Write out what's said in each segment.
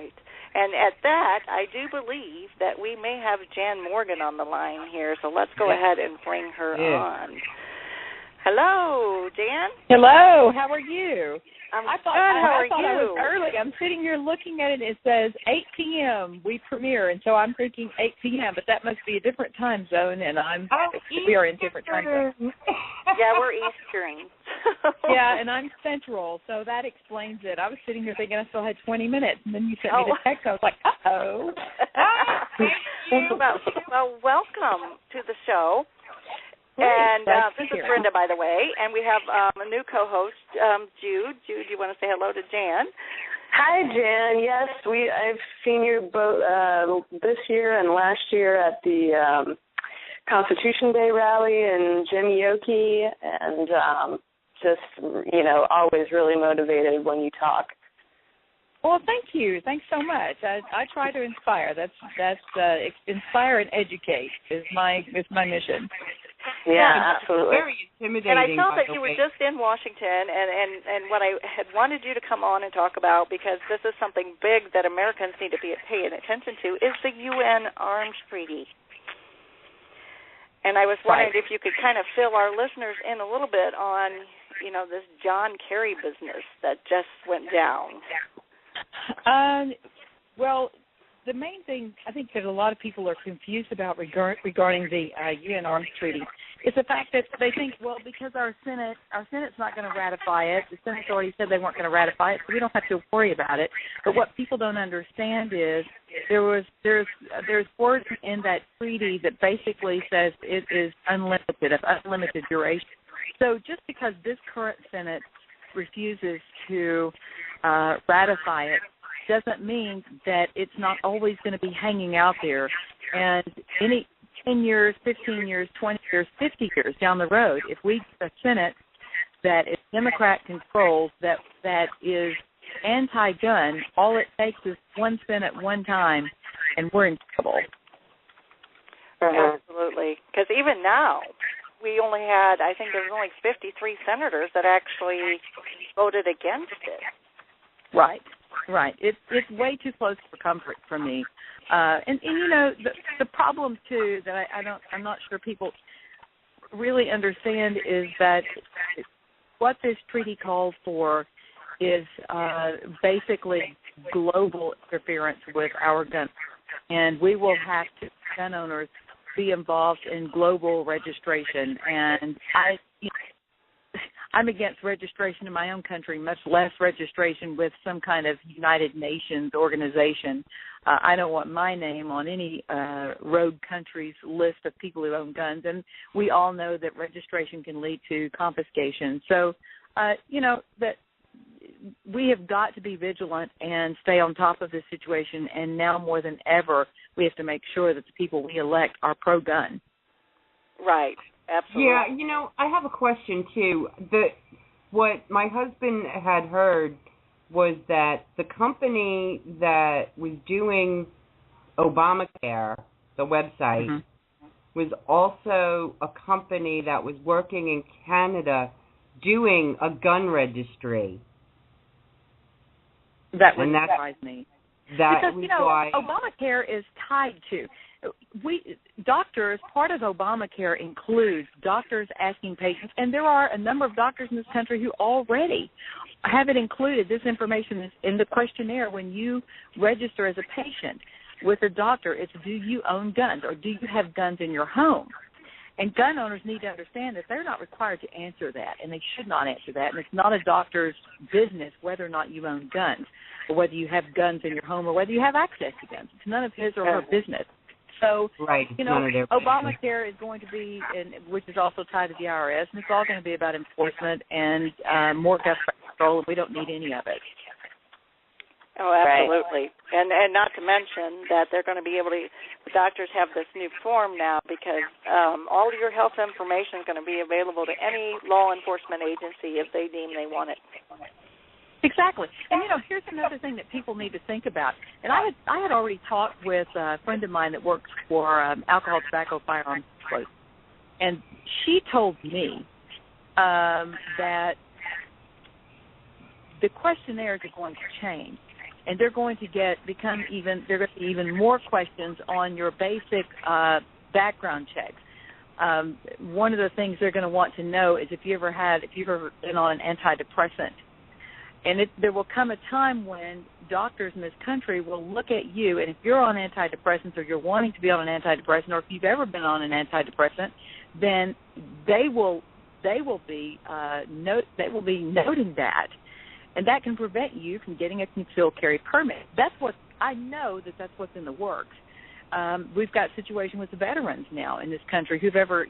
right. And at that, I do believe that we may have Jan Morgan on the line here, so let's go ahead and bring her on. Hello, Jan. Hello, how are you? I thought I was early. I'm sitting here looking at it. It says 8 p.m. we premiere, and so I'm thinking 8 p.m., but that must be a different time zone, and we are in different time zones. Yeah, we're Eastern. Yeah, and I'm Central, so that explains it. I was sitting here thinking I still had 20 minutes, and then you sent me the text. I was like, uh-oh. Well, welcome to the show. Great. And this is Brenda, by the way, and we have a new co-host, Jude. Jude, you want to say hello to Jan? Hi, Jan. Yes, I've seen you both this year and last year at the Constitution Day rally in Jimmy and always really motivated when you talk. Well, thank you. Thanks so much. I try to inspire. That's inspire and educate is my mission. Yeah, absolutely. Very intimidating. And I saw that you were just in Washington, and what I had wanted you to come on and talk about, because this is something big that Americans need to be paying attention to, is the UN Arms Treaty. And I was wondering if you could kind of fill our listeners in a little bit on, this John Kerry business that just went down. Well, the main thing I think that a lot of people are confused about regarding the UN Arms Treaty is the fact that they think, well, because our Senate's not going to ratify it. The Senate's already said they weren't going to ratify it, so we don't have to worry about it. But what people don't understand is there's words in that treaty that basically says it is unlimited, of unlimited duration. So just because this current Senate refuses to ratify it doesn't mean that it's not always going to be hanging out there. And any 10 years, 15 years, 20 years, 50 years down the road, if we get a Senate that is Democrat-controlled, that is anti-gun, all it takes is one Senate one time, and we're in trouble. Absolutely. Because even now, we only had, I think there was only 53 senators that actually voted against it. Right. It's way too close for comfort for me. And the problem too that I'm not sure people really understand is that what this treaty calls for is basically global interference with our guns, and we will have to, gun owners, be involved in global registration. And I'm against registration in my own country, much less registration with some kind of United Nations organization. I don't want my name on any rogue country's list of people who own guns, and we all know that registration can lead to confiscation. So, that we have got to be vigilant and stay on top of this situation, and now more than ever, we have to make sure that the people we elect are pro-gun. Right. Absolutely. Yeah, I have a question, too. What my husband had heard was that the company that was doing Obamacare, the website, was also a company that was working in Canada doing a gun registry. That would surprise me. Because, why Obamacare is tied to... Doctors, part of Obamacare includes doctors asking patients, and there are a number of doctors in this country who already have it included. This information is in the questionnaire when you register as a patient with a doctor. It's, do you own guns, or do you have guns in your home? And gun owners need to understand that they're not required to answer that, and they should not answer that. And it's not a doctor's business whether or not you own guns, or whether you have guns in your home, or whether you have access to guns. It's none of his or her business. So, Obamacare is going to be, which is also tied to the IRS, and it's all going to be about enforcement and more gun control, and we don't need any of it. Oh, absolutely. Right. And not to mention that they're going to be able to, the doctors have this new form now because all of your health information is going to be available to any law enforcement agency if they deem they want it. Exactly. And, here's another thing that people need to think about. And I had already talked with a friend of mine that works for Alcohol, Tobacco, Firearms Close, and she told me that the questionnaires are going to change. and they're going to be even more questions on your basic background checks. One of the things they're going to want to know is if you've ever been on an antidepressant. And there will come a time when doctors in this country will look at you, and if you're on antidepressants or you're wanting to be on an antidepressant, or if you've ever been on an antidepressant, then they will be noting that, and that can prevent you from getting a concealed carry permit. That's what's what's in the works. We've got a situation with the veterans now in this country who've ever,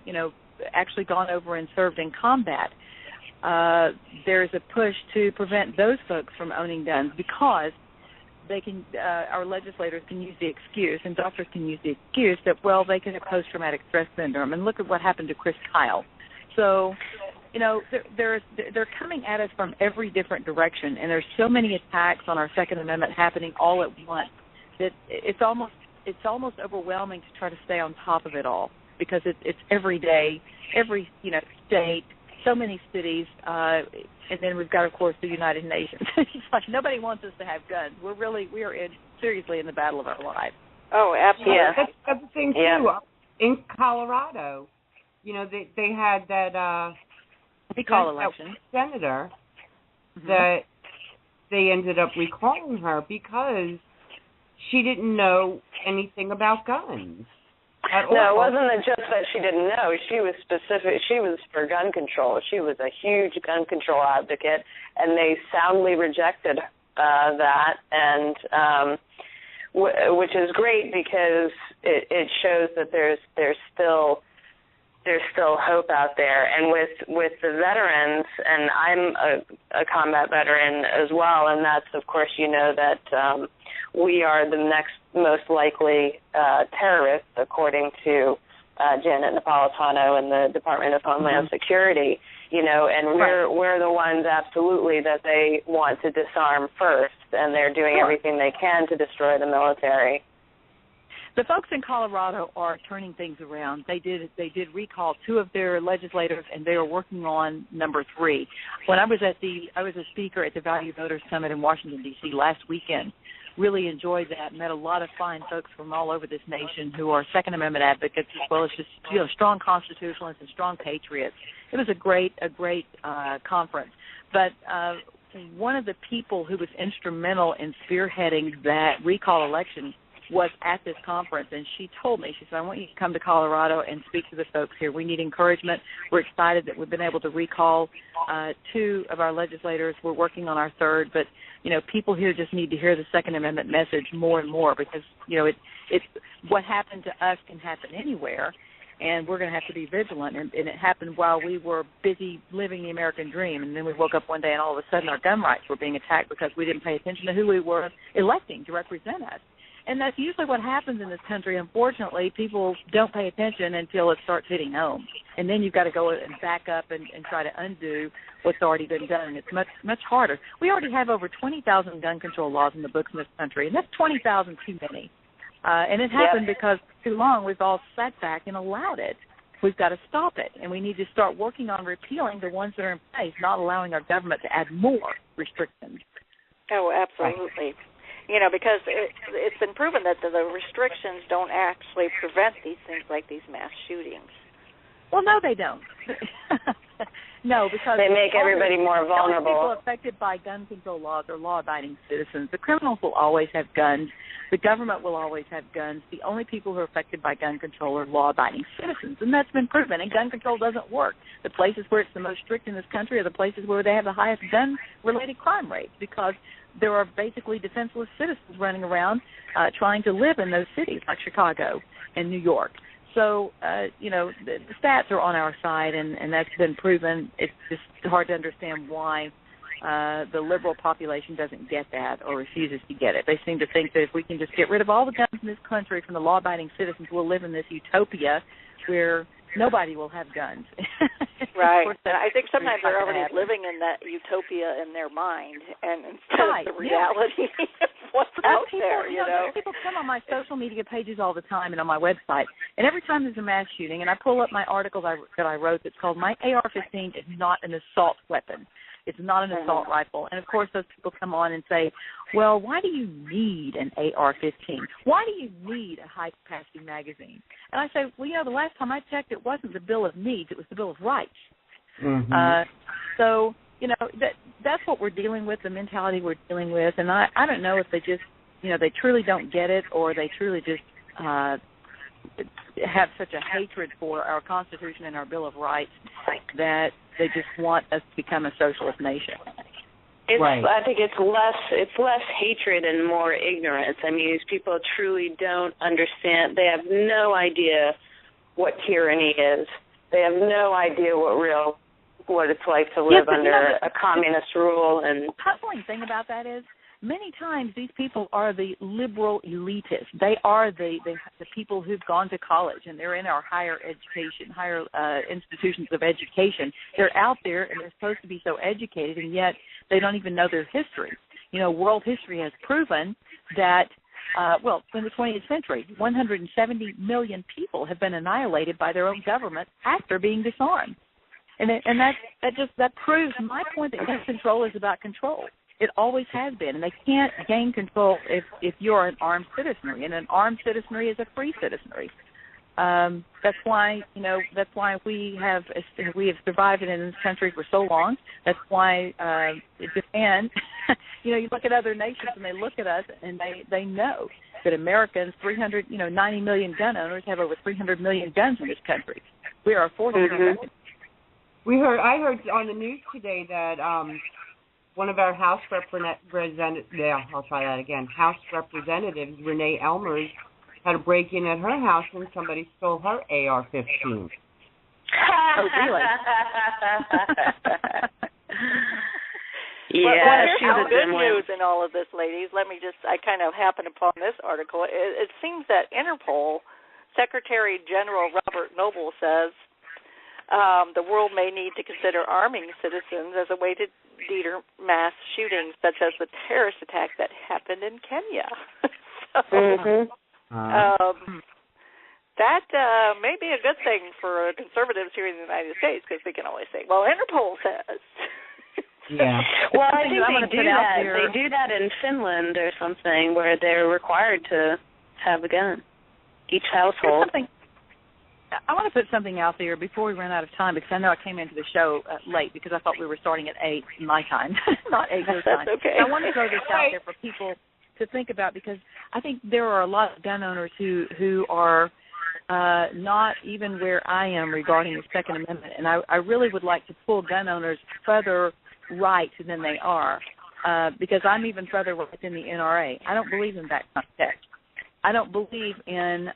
actually gone over and served in combat. There's a push to prevent those folks from owning guns because they can. Our legislators can use the excuse, and doctors can use the excuse that they can have post-traumatic stress syndrome. And look at what happened to Chris Kyle. So, they're coming at us from every different direction, and there's so many attacks on our Second Amendment happening all at once that it's almost overwhelming to try to stay on top of it all because it's every day, every state, so many cities, and then we've got, of course, the United Nations. It's like nobody wants us to have guns. We are seriously in the battle of our lives. Oh, absolutely. Yeah. That's the thing too. In Colorado, they had that recall election senator that they ended up recalling her because she didn't know anything about guns. No, it wasn't just that she didn't know. She was specific. She was for gun control. She was a huge gun control advocate, and they soundly rejected that, and which is great because it shows that there's still hope out there. And with the veterans, and I'm a combat veteran as well, and that's, of course, that we are the next most likely terrorists, according to Janet Napolitano and the Department of Homeland Security, and we're the ones absolutely that they want to disarm first, and they're doing everything they can to destroy the military. The folks in Colorado are turning things around. They did recall 2 of their legislators, and they are working on number 3. When I was a speaker at the Value Voters Summit in Washington, D.C. last weekend. Really enjoyed that. Met a lot of fine folks from all over this nation who are Second Amendment advocates as well as just strong constitutionalists and strong patriots. It was a great conference. But one of the people who was instrumental in spearheading that recall election was at this conference, and she told me, she said, I want you to come to Colorado and speak to the folks here. We need encouragement. We're excited that we've been able to recall 2 of our legislators. We're working on our 3rd, but, people here just need to hear the Second Amendment message more and more because, it's what happened to us can happen anywhere, and we're going to have to be vigilant. And it happened while we were busy living the American dream, and then we woke up one day and all of a sudden our gun rights were being attacked because we didn't pay attention to who we were electing to represent us. And that's usually what happens in this country. Unfortunately, people don't pay attention until it starts hitting home. And then you've got to go and back up and try to undo what's already been done. It's much, much harder. We already have over 20,000 gun control laws in the books in this country, and that's 20,000 too many. And it happened because for too long we've all sat back and allowed it. We've got to stop it, and we need to start working on repealing the ones that are in place, not allowing our government to add more restrictions. Oh, absolutely. Because it's been proven that the restrictions don't actually prevent these things like these mass shootings. Well, no, they don't. No, because they make everybody more vulnerable. People affected by gun control laws are law-abiding citizens. The criminals will always have guns. The government will always have guns. The only people who are affected by gun control are law-abiding citizens, and that's been proven. And gun control doesn't work. The places where it's the most strict in this country are the places where they have the highest gun-related crime rates because there are basically defenseless citizens running around trying to live in those cities like Chicago and New York. So, the stats are on our side, and that's been proven. It's just hard to understand why the liberal population doesn't get that or refuses to get it. They seem to think that if we can just get rid of all the guns in this country from the law-abiding citizens, we'll live in this utopia where nobody will have guns. Right. And I think sometimes they're already living in that utopia in their mind and instead of the reality. what's out people, there, you know. People come on my social media pages all the time and on my website, and every time there's a mass shooting, and I pull up my article that I wrote that's called "My AR-15 is not an assault weapon. It's not an assault rifle." And, of course, those people come on and say, well, why do you need an AR-15? Why do you need a high-capacity magazine? And I say, well, the last time I checked, it wasn't the Bill of Needs. It was the Bill of Rights. Mm-hmm. So, that's what we're dealing with, the mentality we're dealing with. And I don't know if they just, they truly don't get it, or they truly just have such a hatred for our Constitution and our Bill of Rights that they just want us to become a socialist nation. Right. I think it's less hatred and more ignorance. I mean, these people truly don't understand. They have no idea what tyranny is. They have no idea what it's like to live under a communist rule. And the puzzling thing about that is, many times these people are the liberal elitists. They are the people who've gone to college, and they're in our higher institutions of education. They're out there, and they're supposed to be so educated, and yet they don't even know their history. World history has proven that, in the 20th century, 170 million people have been annihilated by their own government after being disarmed. And that proves my point that gun control is about control. It always has been, and they can't gain control if you're an armed citizenry, and an armed citizenry is a free citizenry. That's why we have survived in this country for so long. That's why Japan. You look at other nations and they look at us and they know that Americans, 90 million gun owners, have over 300 million guns in this country. We are a fourth of Americans. I heard on the news today that one of our House Representatives, Renee Elmers, had a break-in at her house and somebody stole her AR-15. Oh, really? Yeah, well, here's the good news in all of this, ladies. I kind of happened upon this article. It seems that Interpol Secretary General Robert Noble says the world may need to consider arming citizens as a way to deter mass shootings, such as the terrorist attack that happened in Kenya. That may be a good thing for conservatives here in the United States, because we can always say, well, Interpol says. Yeah. Well, I think they do that. They do that in Finland or something, where they're required to have a gun, each household. I want to put something out there before we run out of time, because I know I came into the show late because I thought we were starting at 8 my time, not 8 your time. That's okay. I want to throw this out there for people to think about, because I think there are a lot of gun owners who are not even where I am regarding the Second Amendment, and I really would like to pull gun owners further right than they are, because I'm even further right than the NRA. I don't believe in that context. I don't believe in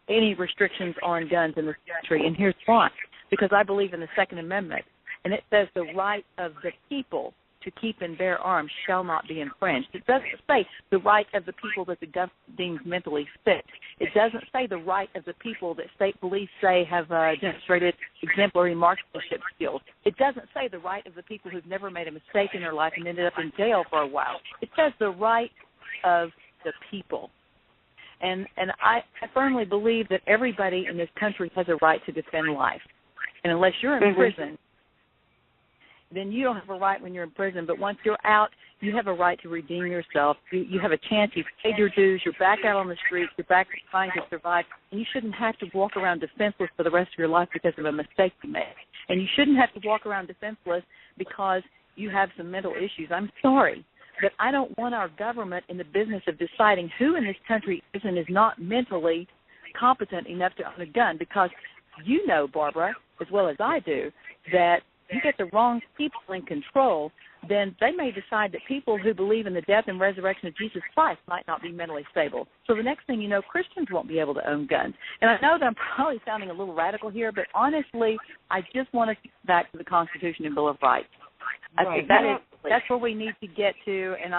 any restrictions on guns in this country, and here's why. Because I believe in the Second Amendment, and it says the right of the people to keep and bear arms shall not be infringed. It doesn't say the right of the people that the government deems mentally fit. It doesn't say the right of the people that state police say have demonstrated exemplary marksmanship skills. It doesn't say the right of the people who've never made a mistake in their life and ended up in jail for a while. It says the right of the people. And I firmly believe that everybody in this country has a right to defend life. And unless you're in prison, then you don't have a right when you're in prison. But once you're out, you have a right to redeem yourself. You have a chance. You've paid your dues. You're back out on the streets. You're back trying to survive. And you shouldn't have to walk around defenseless for the rest of your life because of a mistake you made. And you shouldn't have to walk around defenseless because you have some mental issues. I'm sorry, but I don't want our government in the business of deciding who in this country is and is not mentally competent enough to own a gun, because you know, Barbara, as well as I do, that you get the wrong people in control, then they may decide that people who believe in the death and resurrection of Jesus Christ might not be mentally stable. So the next thing you know, Christians won't be able to own guns. And I know that I'm probably sounding a little radical here, but honestly, I just want to get back to the Constitution and Bill of Rights. I think that's where we need to get to, and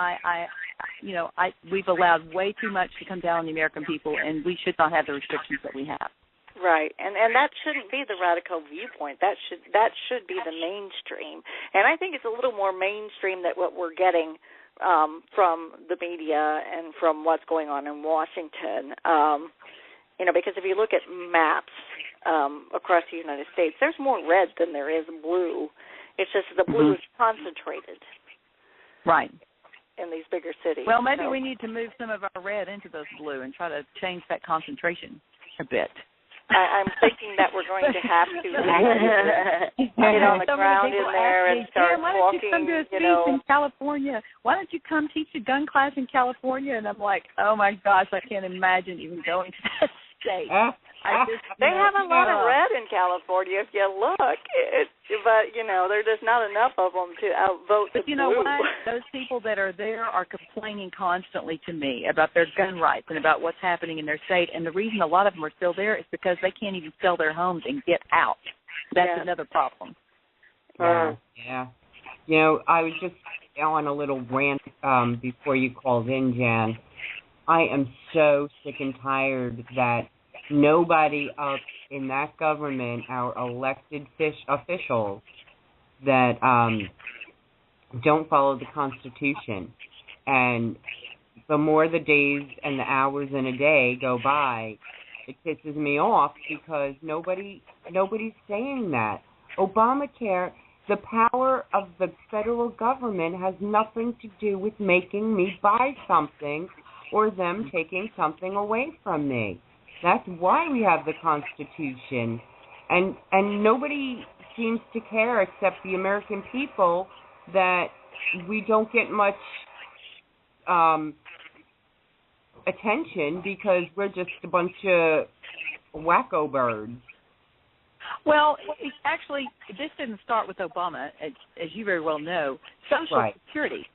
we've allowed way too much to come down on the American people, and we should not have the restrictions that we have. Right, and that shouldn't be the radical viewpoint. That should be the mainstream. And I think it's a little more mainstream than what we're getting from the media and from what's going on in Washington. Because if you look at maps across the United States, there's more red than there is blue. It's just the blue is concentrated. Right. In these bigger cities. Well, maybe we need to move some of our red into those blue and try to change that concentration a bit. I'm thinking that we're going to have to get on the ground in there and start why walking. Why don't you come to a speech in California? Why don't you come teach a gun class in California? And I'm like, oh my gosh, I can't imagine even going to that state. They have a lot of red in California if you look, but there's just not enough of them to outvote the blue. But you know what? Those people that are there are complaining constantly to me about their gun rights and about what's happening in their state. And the reason a lot of them are still there is because they can't even sell their homes and get out. That's another problem. Yeah. I was just on a little rant before you called in, Jan. I am so sick and tired that nobody up in that government, our elected officials, that don't follow the Constitution. And the more the days and the hours in a day go by, it pisses me off because nobody's saying that. Obamacare, the power of the federal government has nothing to do with making me buy something or them taking something away from me. That's why we have the Constitution. And nobody seems to care except the American people that we don't get much attention because we're just a bunch of wacko birds. Well, actually, this didn't start with Obama, as you very well know. Social Security.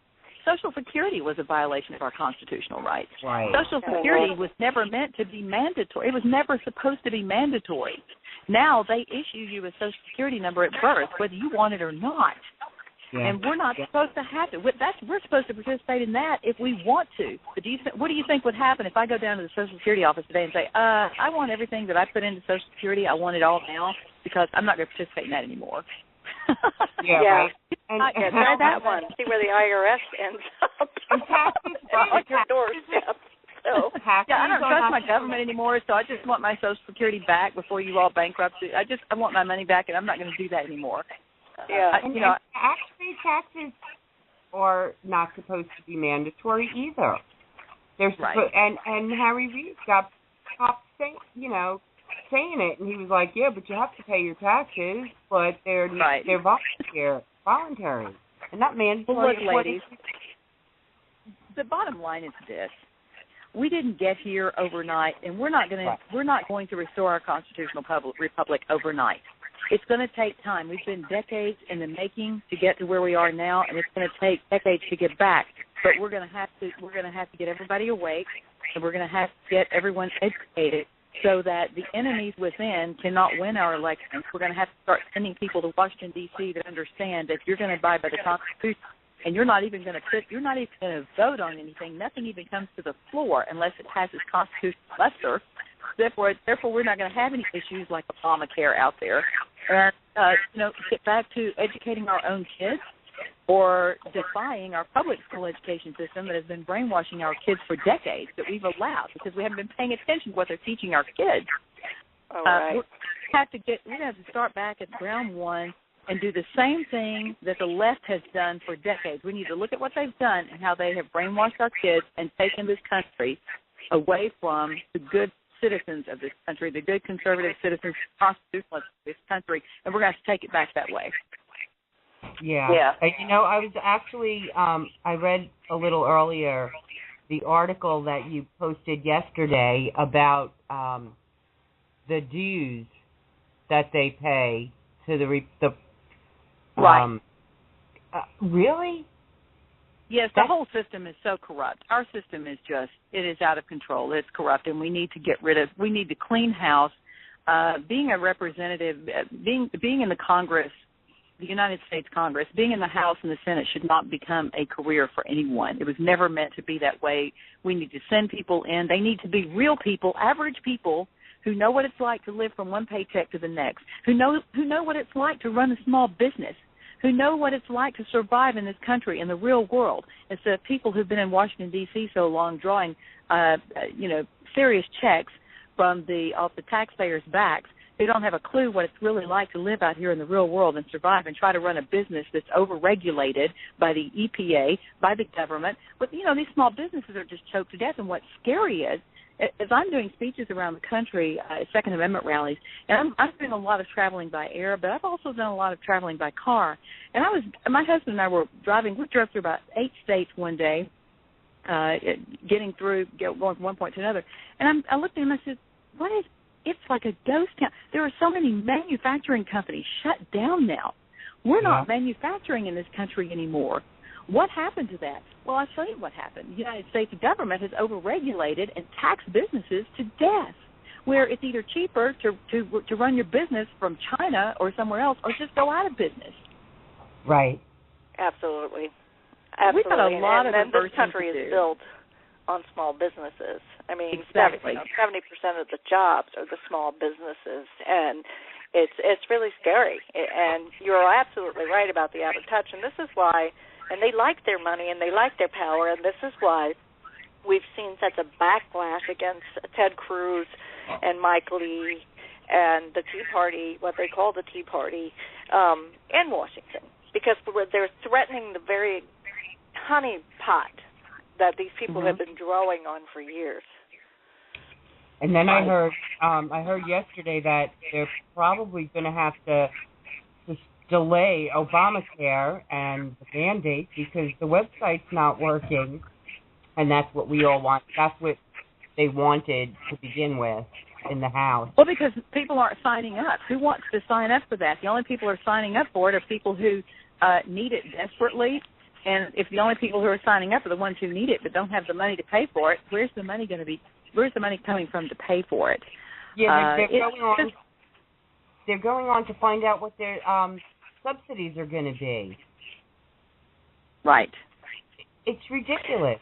Social Security was a violation of our constitutional rights. Right. Social Security was never meant to be mandatory. It was never supposed to be mandatory. Now they issue you a Social Security number at birth, whether you want it or not. Yeah. And we're not supposed to have to. We're supposed to participate in that if we want to. But what do you think would happen if I go down to the Social Security office today and say, I want everything that I put into Social Security, I want it all now because I'm not going to participate in that anymore. Right. Try that one. See where the IRS ends up. On your doorstep. So, I don't trust my government anymore, so I just want my Social Security back before you all bankrupt it. I want my money back, and I'm not going to do that anymore. Yeah. Actually, taxes are not supposed to be mandatory either. They're and Harry Reid got popped saying it, and he was like, "Yeah, but you have to pay your taxes, but they're voluntary, and not mandatory." Well, look, ladies, the bottom line is this: we didn't get here overnight, and we're not going to restore our constitutional republic overnight. It's going to take time. We've been decades in the making to get to where we are now, and it's going to take decades to get back. But we're going to have to get everybody awake, and we're going to have to get everyone educated so that the enemies within cannot win our elections. We're going to have to start sending people to Washington D.C. that understand that you're going to abide by the Constitution, and you're not even going to vote on anything. Nothing even comes to the floor unless it has its constitutional muster. Therefore, we're not going to have any issues like Obamacare out there. And, get back to educating our own kids or defying our public school education system that has been brainwashing our kids for decades that we've allowed because we haven't been paying attention to what they're teaching our kids. All right. We're going to have to start back at ground one and do the same thing that the left has done for decades. We need to look at what they've done and how they have brainwashed our kids and taken this country away from the good citizens of this country, the good conservative citizens, constitutionalists of this country, and we're going to have to take it back that way. Yeah. I was actually, I read a little earlier the article that you posted yesterday about the dues that they pay to the right. Really? Yes, the whole system is so corrupt. Our system is it is out of control. It's corrupt, and we need to clean house. Being a representative, being in the Congress, the United States Congress, being in the House and the Senate should not become a career for anyone. It was never meant to be that way. We need to send people in. They need to be real people, average people who know what it's like to live from one paycheck to the next, who know what it's like to run a small business, who know what it's like to survive in this country, in the real world, instead of people who've been in Washington, D.C. so long drawing, serious checks from off the taxpayers' backs, who don't have a clue what it's really like to live out here in the real world and survive and try to run a business that's over-regulated by the EPA, by the government. But, these small businesses are just choked to death. And what's scary is, as I'm doing speeches around the country, Second Amendment rallies, and I'm doing a lot of traveling by air, but I've also done a lot of traveling by car. And my husband and I were driving. We drove through about 8 states one day, going from one point to another. And I looked at him and I said, it's like a ghost town. There are so many manufacturing companies shut down now. We're not manufacturing in this country anymore. What happened to that? Well, I'll show you what happened. The United States government has overregulated and taxed businesses to death, where it's either cheaper to run your business from China or somewhere else, or just go out of business. Right. Absolutely. We've got a lot of and this country is built on small businesses. I mean, exactly. 70% of the jobs are the small businesses, and it's really scary. And you're absolutely right about the out of touch, and this is why. And they like their money and they like their power, and this is why we've seen such a backlash against Ted Cruz and Mike Lee and the Tea Party, what they call the Tea Party, in Washington, because they're threatening the very honey pot that these people have been drawing on for years. And then I heard yesterday that they're probably going to have to delay Obamacare and the mandate because the website's not working, and that's what we all want. That's what they wanted to begin with in the House. Well, because people aren't signing up. Who wants to sign up for that? The only people who are signing up for it are people who need it desperately, and if the only people who are signing up are the ones who need it but don't have the money to pay for it, where's the money coming from to pay for it? Yeah, they're going on to find out what their subsidies are going to be. Right. It's ridiculous.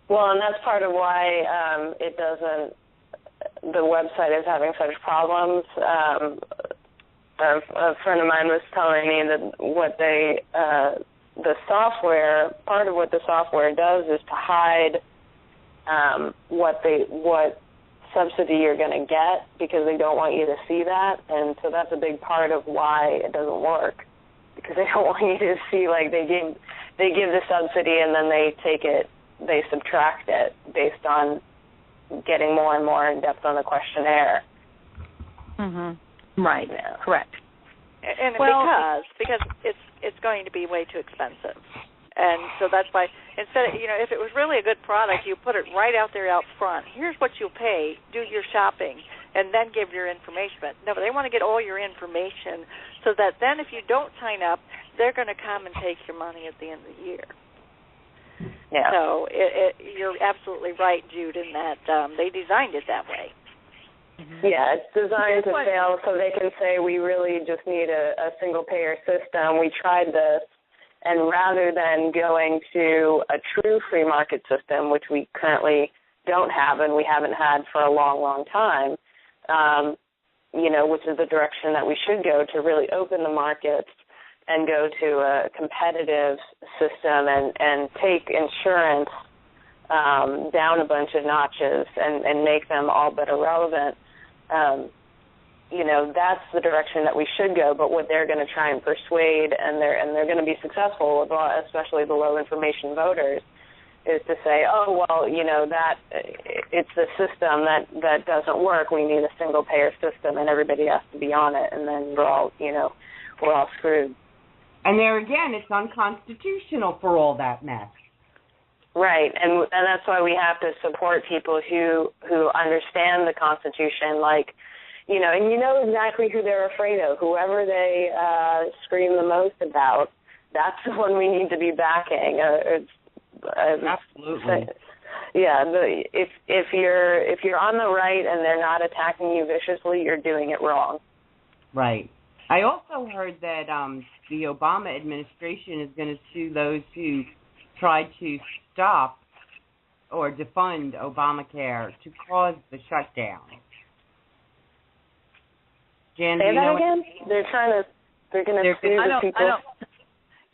Well, and that's part of why the website is having such problems. A friend of mine was telling me that part of what the software does is to hide what subsidy you're going to get, because they don't want you to see that, and so that's a big part of why it doesn't work, because they don't want you to see, like, they give the subsidy and then they subtract it based on getting more and more in depth on the questionnaire. Right. Yeah. Correct. And because it's going to be way too expensive. And so that's why, instead, if it was really a good product, you put it right out there out front. Here's what you'll pay, do your shopping, and then give your information. But no, they want to get all your information so that then if you don't sign up, they're going to come and take your money at the end of the year. Yeah. So you're absolutely right, Jude, in that they designed it that way. Yeah, it's designed to fail so they can say we really just need a single-payer system. We tried this. And rather than going to a true free market system, which we currently don't have and we haven't had for a long, long time, which is the direction that we should go, to really open the markets and go to a competitive system and take insurance down a bunch of notches and make them all but irrelevant. That's the direction that we should go. But what they're going to try and persuade, and they're going to be successful, especially the low information voters, is to say, that it's the system that doesn't work. We need a single payer system, and everybody has to be on it, and then we're all screwed. And there again, it's unconstitutional for all that mess. Right, and that's why we have to support people who understand the Constitution, like. And you know exactly who they're afraid of. Whoever they scream the most about, that's the one we need to be backing. Absolutely. Yeah, if you're on the right and they're not attacking you viciously, you're doing it wrong. Right. I also heard that the Obama administration is going to sue those who tried to stop or defund Obamacare to cause the shutdown. Jan, Say that again? They're trying to... They're going to sue the people.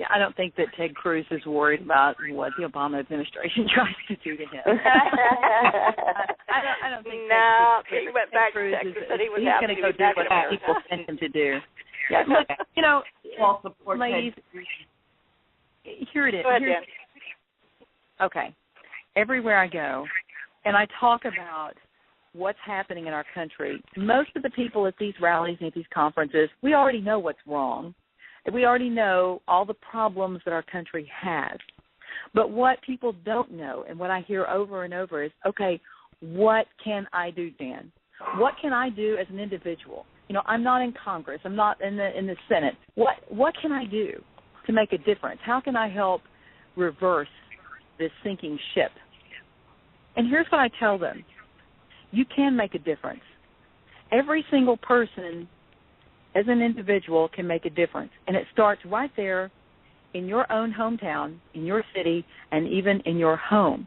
I don't think that Ted Cruz is worried about what the Obama administration tries to do to him. I don't think. No, he went back to Texas and he was going to go do what people sent him to do. Yeah, look, ladies, here it is. Go ahead, Dan. Okay. Everywhere I go, and I talk about what's happening in our country, most of the people at these rallies and at these conferences, we already know what's wrong. We already know all the problems that our country has. But what people don't know, and what I hear over and over is, okay, what can I do, Dan? What can I do as an individual? I'm not in Congress. I'm not in the Senate. What can I do to make a difference? How can I help reverse this sinking ship? And here's what I tell them. You can make a difference. Every single person as an individual can make a difference. And it starts right there in your own hometown, in your city, and even in your home.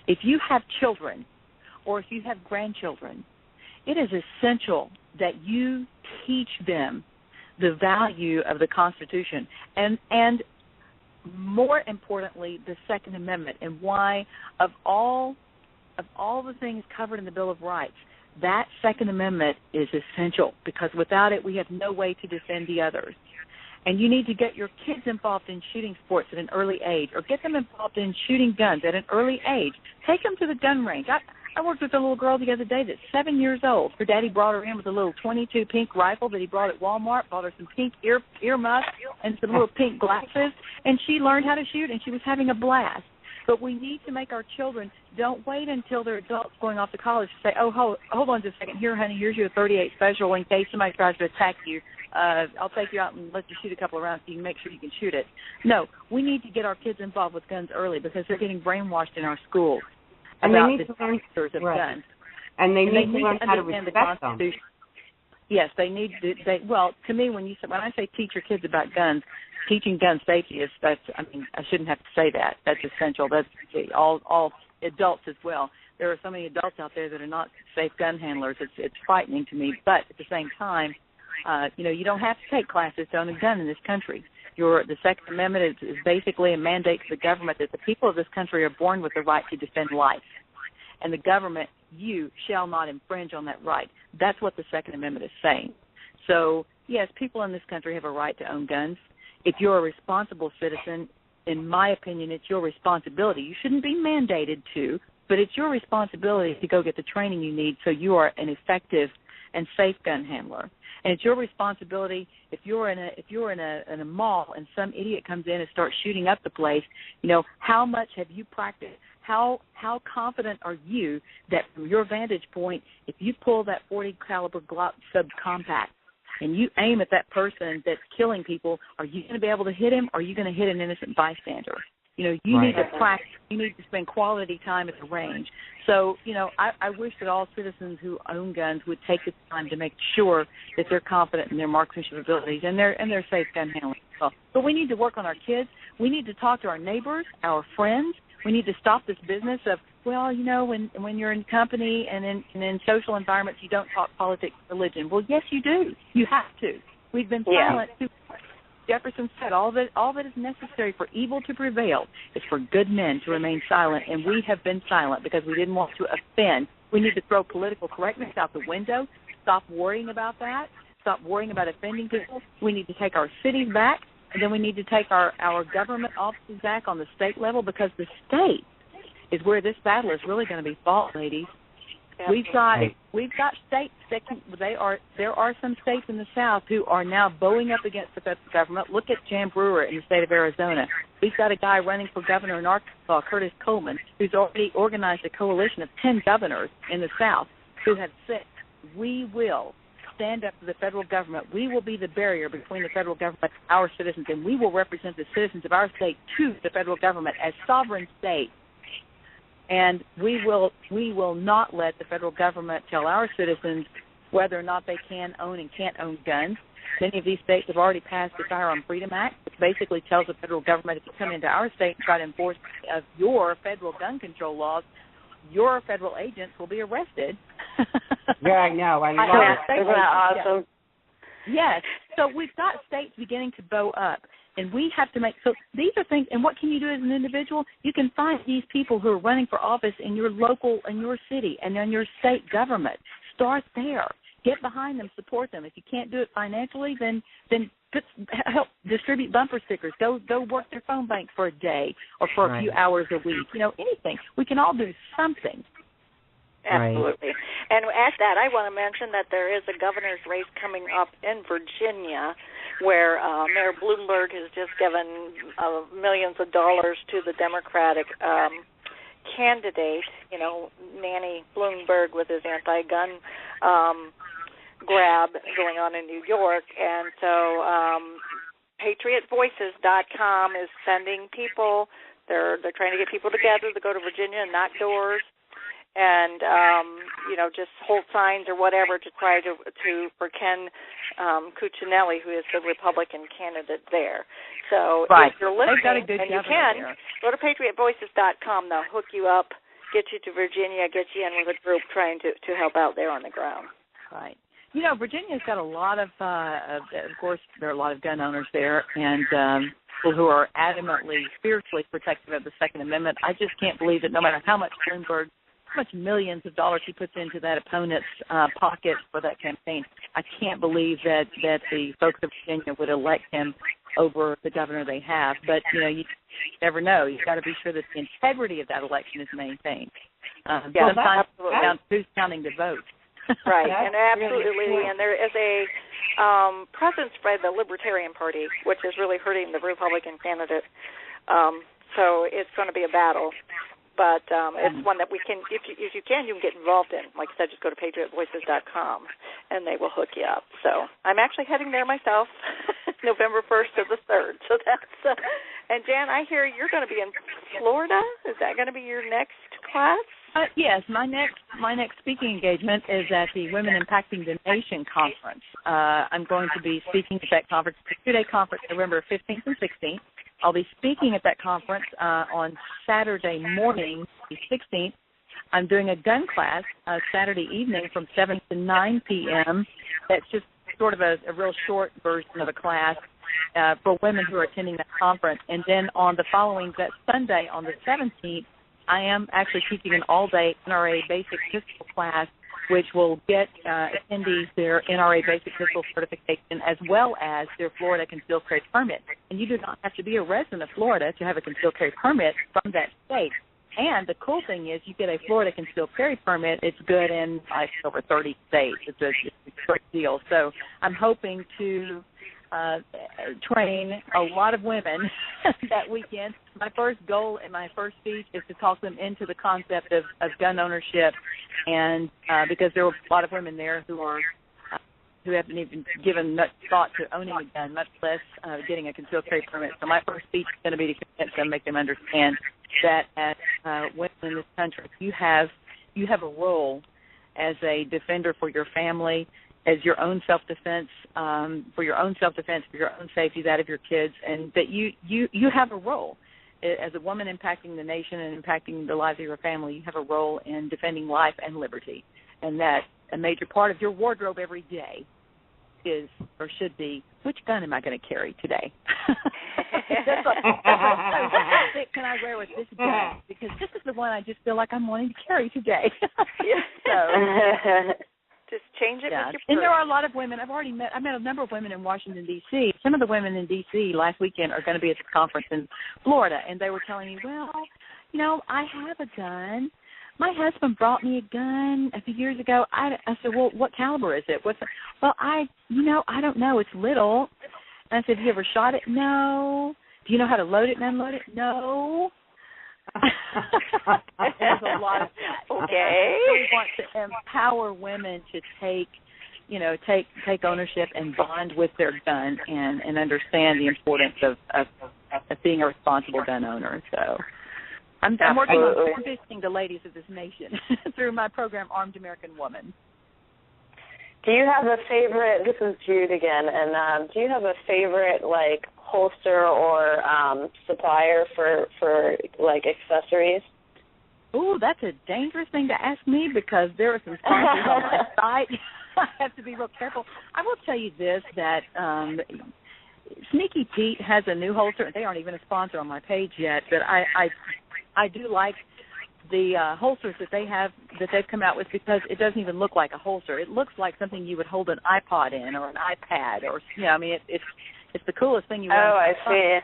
If you have children or if you have grandchildren, it is essential that you teach them the value of the Constitution and more importantly, the Second Amendment, and why of all the things covered in the Bill of Rights, that Second Amendment is essential, because without it, we have no way to defend the others. And you need to get your kids involved in shooting sports at an early age, or get them involved in shooting guns at an early age. Take them to the gun range. I worked with a little girl the other day that's 7 years old. Her daddy brought her in with a little .22 pink rifle that he brought at Walmart, bought her some pink earmuffs and some little pink glasses, and she learned how to shoot, and she was having a blast. But we need to make our children, don't wait until they're adults going off to college to say, oh, hold on just a second. Here, honey, here's your .38 special in case somebody tries to attack you. I'll take you out and let you shoot a couple of rounds so you can make sure you can shoot it. No, we need to get our kids involved with guns early, because they're getting brainwashed in our schools about the dangers of guns. And they need to learn how to respect them. Yes, they need to. Well, to me, when I say teach your kids about guns, teaching gun safety I shouldn't have to say that. That's essential. That's all adults as well. There are so many adults out there that are not safe gun handlers. It's frightening to me. But at the same time, you don't have to take classes to own a gun in this country. The Second Amendment is basically a mandate to the government that the people of this country are born with the right to defend life. And the government, you shall not infringe on that right. That's what the Second Amendment is saying. So, yes, people in this country have a right to own guns. If you're a responsible citizen, in my opinion, it's your responsibility. You shouldn't be mandated to, but it's your responsibility to go get the training you need so you are an effective and safe gun handler. And it's your responsibility if you're in a mall and some idiot comes in and starts shooting up the place. How much have you practiced? How confident are you that from your vantage point, if you pull that .40 caliber Glock subcompact and you aim at that person that's killing people, are you going to be able to hit him, or are you going to hit an innocent bystander? You need to practice. You need to spend quality time at the range. So, I wish that all citizens who own guns would take the time to make sure that they're confident in their marksmanship abilities and their safe gun handling. But we need to work on our kids. We need to talk to our neighbors, our friends. We need to stop this business of, when you're in company and in social environments, you don't talk politics, religion. Well, yes, you do. You have to. We've been silent too much. Jefferson said all that is necessary for evil to prevail is for good men to remain silent, and we have been silent because we didn't want to offend. We need to throw political correctness out the window, stop worrying about that, stop worrying about offending people. We need to take our cities back, and then we need to take our government offices back on the state level, because the state is where this battle is really going to be fought, ladies. We've got states that there are some states in the South who are now bowing up against the federal government. Look at Jan Brewer in the state of Arizona. We've got a guy running for governor in Arkansas, Curtis Coleman, who's already organized a coalition of 10 governors in the South who have said, we will stand up to the federal government. We will be the barrier between the federal government and our citizens, and we will represent the citizens of our state to the federal government as sovereign states. And we will not let the federal government tell our citizens whether or not they can own and can't own guns. Many of these states have already passed the Firearm Freedom Act, which basically tells the federal government, if you come into our state and try to enforce your federal gun control laws, your federal agents will be arrested. Yeah, I know. I love it. Isn't that awesome? Yes. So we've got states beginning to bow up, and we have to make, so these are things, and what can you do as an individual? You can find these people who are running for office in your local, in your city, and in your state government. Start there. Get behind them, support them. If you can't do it financially, then help distribute bumper stickers. Go work their phone bank for a day or for a few hours a week. Anything. We can all do something. Absolutely. And at that, I want to mention that there is a governor's race coming up in Virginia where Mayor Bloomberg has just given millions of dollars to the Democratic candidate, Nanny Bloomberg with his anti-gun grab going on in New York. And so PatriotVoices.com is sending people, they're trying to get people together to go to Virginia and knock doors and, just hold signs or whatever to try to for Ken Cuccinelli, who is the Republican candidate there. So if you're listening, and you can, go to PatriotVoices.com. They'll hook you up, get you to Virginia, get you in with a group trying to help out there on the ground. Right. Virginia's got a lot of course, there are a lot of gun owners there, and people who are adamantly, fiercely protective of the Second Amendment. I just can't believe that no matter how much Bloomberg, how much millions of dollars he puts into that opponent's pocket for that campaign, I can't believe that the folks of Virginia would elect him over the governor they have. But, you never know. You've got to be sure that the integrity of that election is maintained. Sometimes who's counting the vote. Right, and absolutely, and there is a presence by the Libertarian Party, which is really hurting the Republican candidate. So it's going to be a battle, but it's one that we can, if you can get involved in. Like I said, just go to PatriotVoices.com, and they will hook you up. So I'm actually heading there myself, November 1st to the 3rd. So that's, and Jan, I hear you're going to be in Florida. Is that going to be your next class? Yes, my next speaking engagement is at the Women Impacting the Nation conference. I'm going to be speaking at that conference. It's a 2-day conference, November 15th and 16th. I'll be speaking at that conference on Saturday morning, the 16th. I'm doing a gun class Saturday evening from 7 to 9 p.m. That's just sort of a real short version of a class for women who are attending that conference. And then on the following, that Sunday on the 17th, I am actually teaching an all-day NRA basic pistol class, which will get attendees their NRA basic pistol certification as well as their Florida concealed carry permit. And you do not have to be a resident of Florida to have a concealed carry permit from that state. And the cool thing is you get a Florida concealed carry permit. It's good in over 30 states. It's a great deal. So I'm hoping to train a lot of women that weekend. My first goal in my first speech is to talk them into the concept of gun ownership, and because there were a lot of women there who haven't even given much thought to owning a gun, much less getting a concealed carry permit. So my first speech is going to be to convince them, make them understand that as women in this country, you have a role as a defender for your family, as your own self-defense, for your own safety, that of your kids, and that you have a role. As a woman impacting the nation and impacting the lives of your family, you have a role in defending life and liberty, and that a major part of your wardrobe every day is, or should be, which gun am I going to carry today? What outfit can I wear with this gun? Because this is the one I just feel like I'm wanting to carry today. So just change it with your purse. And there are a lot of women. I met a number of women in Washington, D.C. Some of the women in D.C. last weekend are going to be at the conference in Florida, and they were telling me, well, I have a gun. My husband brought me a gun a few years ago. I said, well, what caliber is it? Well, I don't know. It's little. And I said, have you ever shot it? No. Do you know how to load it and unload it? No. There's a lot of that. Okay. We want to empower women to take ownership and bond with their gun and understand the importance of being a responsible gun owner. So I'm working on convincing the ladies of this nation through my program, Armed American Woman. Do you have a favorite? This is Jude again. And do you have a favorite holster or supplier for accessories? Oh, that's a dangerous thing to ask me because there are some sponsors on my site. I have to be real careful. I will tell you this, that Sneaky Pete has a new holster. They aren't even a sponsor on my page yet, but I do like the holsters that they've come out with because it doesn't even look like a holster. It looks like something you would hold an iPod in or an iPad or, I mean, it's the coolest thing you want. Oh, I see.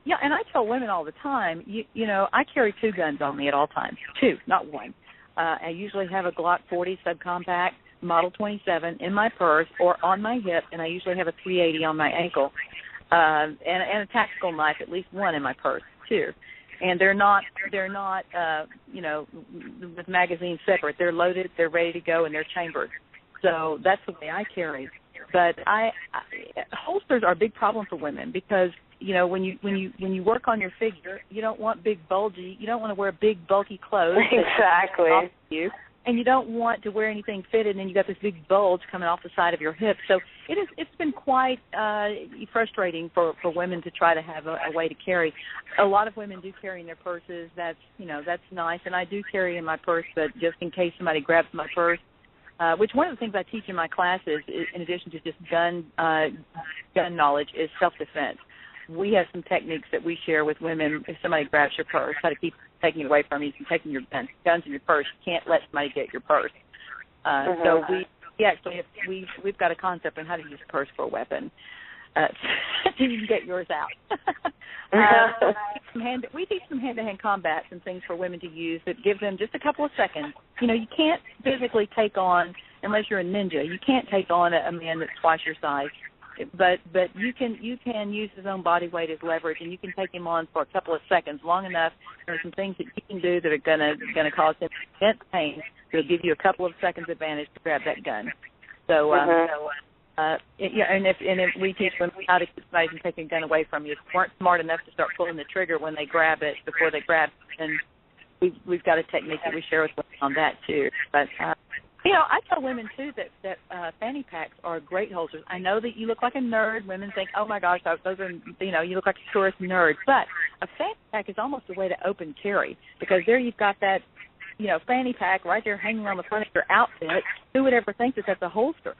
Yeah, and I tell women all the time, you know, I carry 2 guns on me at all times. 2, not 1. I usually have a Glock 40 subcompact, Model 27 in my purse or on my hip, and I usually have a 380 on my ankle, and a tactical knife, at least 1 in my purse too. And they're not, you know, with magazines separate. They're loaded, they're ready to go, and they're chambered. So that's the way I carry. But holsters are a big problem for women because, you know, when you work on your figure, you don't want big bulgy. You don't want to wear big bulky clothes. Exactly. You, and you don't want to wear anything fitted, and then you got this big bulge coming off the side of your hip. So it's been quite frustrating for women to try to have a way to carry. A lot of women do carry in their purses. That's nice, and I do carry in my purse, but just in case somebody grabs my purse. Which one of the things I teach in my classes, in addition to just gun knowledge, is self-defense. We have some techniques that we share with women. If somebody grabs your purse, how to keep taking it away from you, from taking your guns in your purse. You can't let somebody get your purse. So we've got a concept on how to use a purse for a weapon. So you can get yours out. We teach some hand-to-hand combats and things for women to use that give them just a couple of seconds. You know, you can't physically take on, unless you're a ninja, you can't take on a man that's twice your size. But you can use his own body weight as leverage, and you can take him on for a couple of seconds, long enough. There are some things that you can do that are gonna cause him intense pain. That'll give you a couple of seconds advantage to grab that gun. So. If we teach women how to keep somebody from taking a gun away from you, if they weren't smart enough to start pulling the trigger when they grab it before they grab it, and we've got a technique that we share with women on that too. But you know, I tell women too that fanny packs are great holsters. I know that you look like a nerd. Women think, oh my gosh, those are, you know, you look like a tourist nerd. But a fanny pack is almost a way to open carry because there you've got that, you know, fanny pack right there hanging on the front of your outfit. Who would ever think that that's a holster?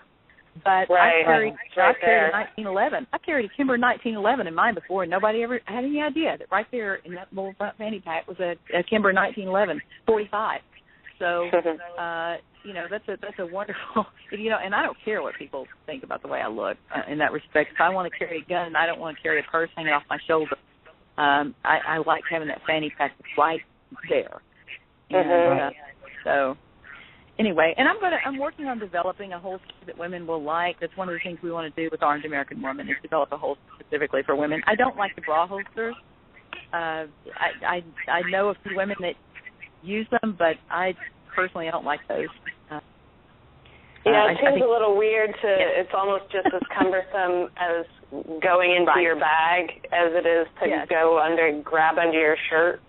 But I carried a 1911. I carried a Kimber 1911 in mine before, and nobody ever had any idea that right there in that little front fanny pack was a Kimber 1911 45. So, you know, that's a wonderful, you know, and I don't care what people think about the way I look in that respect. If I want to carry a gun, I don't want to carry a purse hanging off my shoulder. I like having that fanny pack right there. And, so. Anyway, and I'm working on developing a holster that women will like. That's one of the things we want to do with Armed American Woman is develop a holster specifically for women. I don't like the bra holsters. I know a few women that use them, but I personally don't like those. It seems a little weird to. Yeah. It's almost just as cumbersome as going into your bag as it is to grab under your shirt.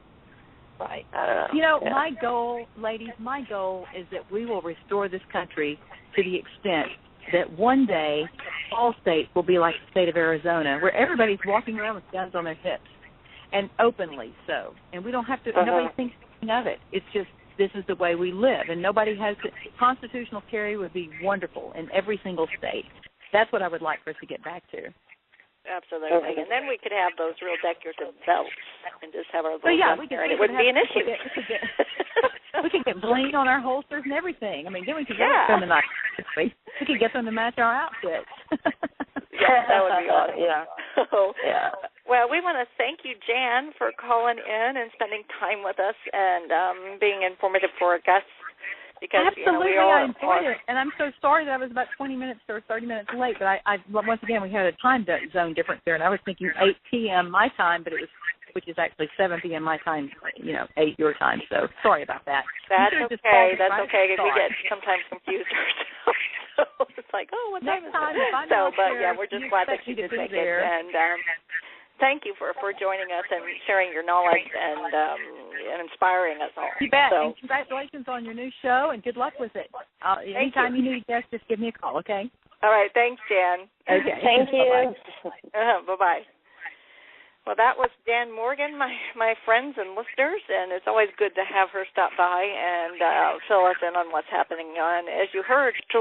Right. You know, my goal, ladies, is that we will restore this country to the extent that one day all states will be like the state of Arizona, where everybody's walking around with guns on their hips, and openly so. And we don't have to, nobody thinks of it. It's just, this is the way we live, and nobody has to. Constitutional carry would be wonderful in every single state. That's what I would like for us to get back to. Absolutely, and then we could have those real decorative belts and just have our little it wouldn't be an issue. We could get bling on our holsters and everything. I mean, then we could get them we could get them to match our outfits. Yeah, that would be awesome. Yeah. Well, we want to thank you, Jan, for calling in and spending time with us and being informative for our guests. Because, absolutely, I enjoyed it, and I'm so sorry that I was about 20 minutes or 30 minutes late. But I once again, we had a time zone difference there, and I was thinking 8 p.m. my time, but it was, which is actually 7 p.m. my time, 8 your time. So sorry about that. That's okay. That's okay, because we get sometimes confused ourselves. So it's like, what's next time? We're just glad that you did make it, and thank you for joining us and sharing your knowledge and inspiring us all. You bet. And congratulations on your new show, and good luck with it. Anytime you need a guest, just give me a call, okay? All right. Thanks, Jan. Okay. Thank you. Bye-bye. Well, that was Dan Morgan, my friends and listeners, and it's always good to have her stop by and fill us in on what's happening on, as you heard, to